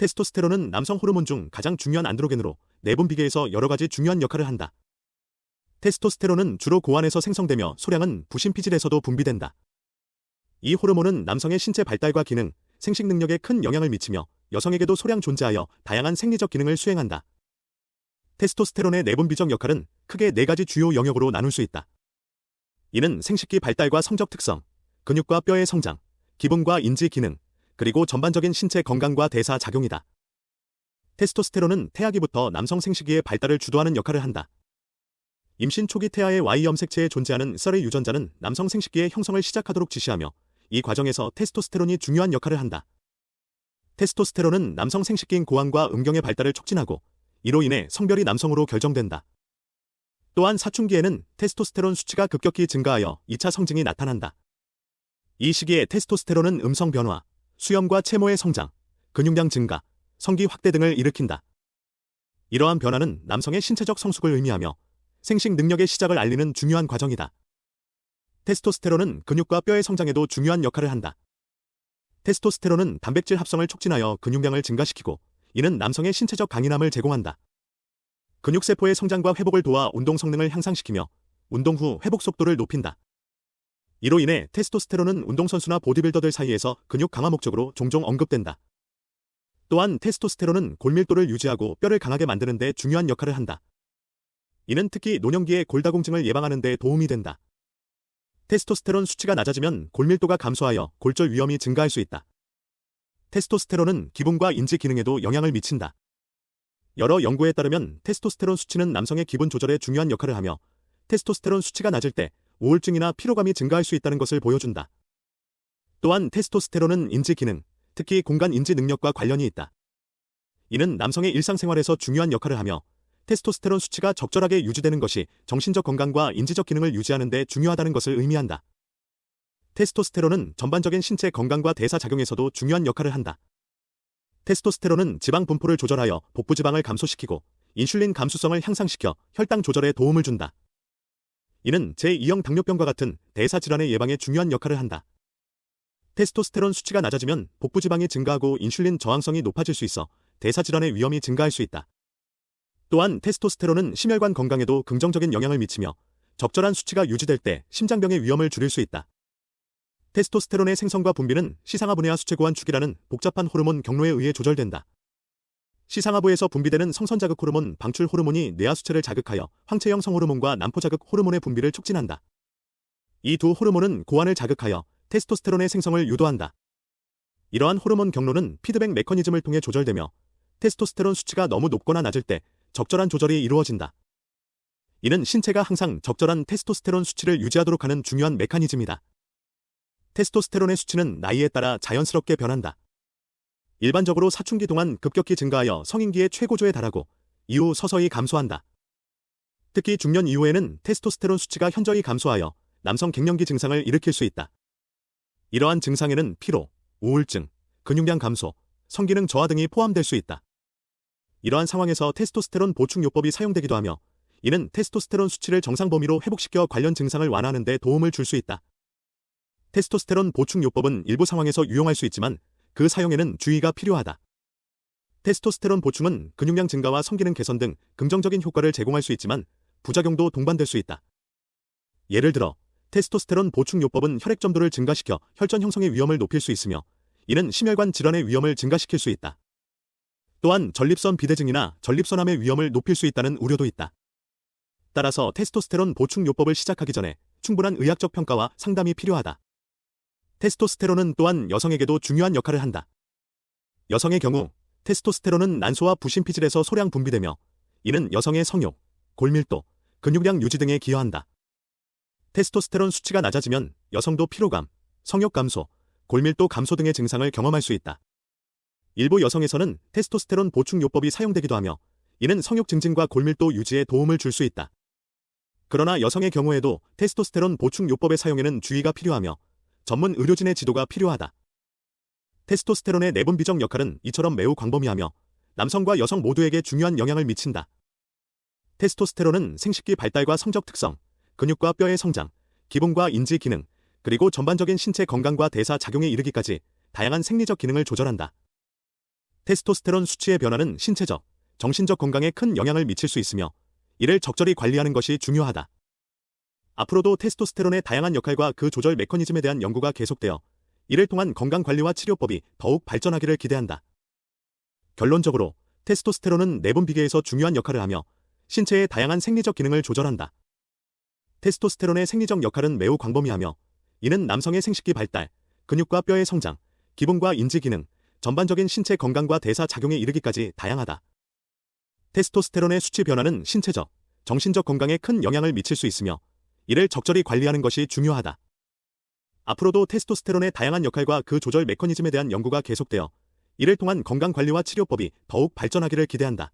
테스토스테론은 남성 호르몬 중 가장 중요한 안드로겐으로 내분 비계에서 여러 가지 중요한 역할을 한다. 테스토스테론은 주로 고환에서 생성되며 소량은 부신피질에서도 분비된다. 이 호르몬은 남성의 신체 발달과 기능, 생식 능력에 큰 영향을 미치며 여성에게도 소량 존재하여 다양한 생리적 기능을 수행한다. 테스토스테론의 내분비적 역할은 크게 4가지 주요 영역으로 나눌 수 있다. 이는 생식기 발달과 성적 특성, 근육과 뼈의 성장, 기분과 인지 기능, 그리고 전반적인 신체 건강과 대사 작용이다. 테스토스테론은 태아기부터 남성 생식기의 발달을 주도하는 역할을 한다. 임신 초기 태아의 Y 염색체에 존재하는 썰의 유전자는 남성 생식기의 형성을 시작하도록 지시하며 이 과정에서 테스토스테론이 중요한 역할을 한다. 테스토스테론은 남성 생식기인 고환과 음경의 발달을 촉진하고 이로 인해 성별이 남성으로 결정된다. 또한 사춘기에는 테스토스테론 수치가 급격히 증가하여 2차 성징이 나타난다. 이 시기에 테스토스테론은 음성 변화, 수염과 채모의 성장, 근육량 증가, 성기 확대 등을 일으킨다. 이러한 변화는 남성의 신체적 성숙을 의미하며 생식 능력의 시작을 알리는 중요한 과정이다. 테스토스테론은 근육과 뼈의 성장에도 중요한 역할을 한다. 테스토스테론은 단백질 합성을 촉진하여 근육량을 증가시키고 이는 남성의 신체적 강인함을 제공한다. 근육세포의 성장과 회복을 도와 운동 성능을 향상시키며 운동 후 회복 속도를 높인다. 이로 인해 테스토스테론은 운동선수나 보디빌더들 사이에서 근육 강화 목적으로 종종 언급된다. 또한 테스토스테론은 골밀도를 유지하고 뼈를 강하게 만드는 데 중요한 역할을 한다. 이는 특히 노년기의 골다공증을 예방하는 데 도움이 된다. 테스토스테론 수치가 낮아지면 골밀도가 감소하여 골절 위험이 증가할 수 있다. 테스토스테론은 기분과 인지 기능에도 영향을 미친다. 여러 연구에 따르면 테스토스테론 수치는 남성의 기분 조절에 중요한 역할을 하며 테스토스테론 수치가 낮을 때 우울증이나 피로감이 증가할 수 있다는 것을 보여준다. 또한 테스토스테론은 인지 기능, 특히 공간 인지 능력과 관련이 있다. 이는 남성의 일상생활에서 중요한 역할을 하며 테스토스테론 수치가 적절하게 유지되는 것이 정신적 건강과 인지적 기능을 유지하는 데 중요하다는 것을 의미한다. 테스토스테론은 전반적인 신체 건강과 대사 작용에서도 중요한 역할을 한다. 테스토스테론은 지방 분포를 조절하여 복부 지방을 감소시키고 인슐린 감수성을 향상시켜 혈당 조절에 도움을 준다. 이는 제2형 당뇨병과 같은 대사 질환의 예방에 중요한 역할을 한다. 테스토스테론 수치가 낮아지면 복부 지방이 증가하고 인슐린 저항성이 높아질 수 있어 대사 질환의 위험이 증가할 수 있다. 또한 테스토스테론은 심혈관 건강에도 긍정적인 영향을 미치며 적절한 수치가 유지될 때 심장병의 위험을 줄일 수 있다. 테스토스테론의 생성과 분비는 시상하부내하 수체고환 축이라는 복잡한 호르몬 경로에 의해 조절된다. 시상하부에서 분비되는 성선자극 호르몬 방출 호르몬이 뇌하 수체를 자극하여 황체형 성호르몬과 난포자극 호르몬의 분비를 촉진한다. 이 두 호르몬은 고환을 자극하여 테스토스테론의 생성을 유도한다. 이러한 호르몬 경로는 피드백 메커니즘을 통해 조절되며 테스토스테론 수치가 너무 높거나 낮을 때 적절한 조절이 이루어진다. 이는 신체가 항상 적절한 테스토스테론 수치를 유지하도록 하는 중요한 메커니즘이다. 테스토스테론의 수치는 나이에 따라 자연스럽게 변한다. 일반적으로 사춘기 동안 급격히 증가하여 성인기의 최고조에 달하고 이후 서서히 감소한다. 특히 중년 이후에는 테스토스테론 수치가 현저히 감소하여 남성 갱년기 증상을 일으킬 수 있다. 이러한 증상에는 피로, 우울증, 근육량 감소, 성기능 저하 등이 포함될 수 있다. 이러한 상황에서 테스토스테론 보충요법이 사용되기도 하며 이는 테스토스테론 수치를 정상 범위로 회복시켜 관련 증상을 완화하는 데 도움을 줄 수 있다. 테스토스테론 보충요법은 일부 상황에서 유용할 수 있지만 그 사용에는 주의가 필요하다. 테스토스테론 보충은 근육량 증가와 성기능 개선 등 긍정적인 효과를 제공할 수 있지만 부작용도 동반될 수 있다. 예를 들어 테스토스테론 보충요법은 혈액 점도를 증가시켜 혈전 형성의 위험을 높일 수 있으며 이는 심혈관 질환의 위험을 증가시킬 수 있다. 또한 전립선 비대증이나 전립선암의 위험을 높일 수 있다는 우려도 있다. 따라서 테스토스테론 보충요법을 시작하기 전에 충분한 의학적 평가와 상담이 필요하다. 테스토스테론은 또한 여성에게도 중요한 역할을 한다. 여성의 경우 테스토스테론은 난소와 부신피질에서 소량 분비되며 이는 여성의 성욕, 골밀도, 근육량 유지 등에 기여한다. 테스토스테론 수치가 낮아지면 여성도 피로감, 성욕 감소, 골밀도 감소 등의 증상을 경험할 수 있다. 일부 여성에서는 테스토스테론 보충요법이 사용되기도 하며 이는 성욕 증진과 골밀도 유지에 도움을 줄 수 있다. 그러나 여성의 경우에도 테스토스테론 보충요법의 사용에는 주의가 필요하며 전문 의료진의 지도가 필요하다. 테스토스테론의 내분비적 역할은 이처럼 매우 광범위하며 남성과 여성 모두에게 중요한 영향을 미친다. 테스토스테론은 생식기 발달과 성적 특성, 근육과 뼈의 성장, 기분과 인지 기능, 그리고 전반적인 신체 건강과 대사 작용에 이르기까지 다양한 생리적 기능을 조절한다. 테스토스테론 수치의 변화는 신체적, 정신적 건강에 큰 영향을 미칠 수 있으며 이를 적절히 관리하는 것이 중요하다. 앞으로도 테스토스테론의 다양한 역할과 그 조절 메커니즘에 대한 연구가 계속되어 이를 통한 건강관리와 치료법이 더욱 발전하기를 기대한다. 결론적으로 테스토스테론은 내분 비계에서 중요한 역할을 하며 신체의 다양한 생리적 기능을 조절한다. 테스토스테론의 생리적 역할은 매우 광범위하며 이는 남성의 생식기 발달, 근육과 뼈의 성장, 기분과 인지 기능, 전반적인 신체 건강과 대사 작용에 이르기까지 다양하다. 테스토스테론의 수치 변화는 신체적, 정신적 건강에 큰 영향을 미칠 수 있으며 이를 적절히 관리하는 것이 중요하다. 앞으로도 테스토스테론의 다양한 역할과 그 조절 메커니즘에 대한 연구가 계속되어 이를 통한 건강관리와 치료법이 더욱 발전하기를 기대한다.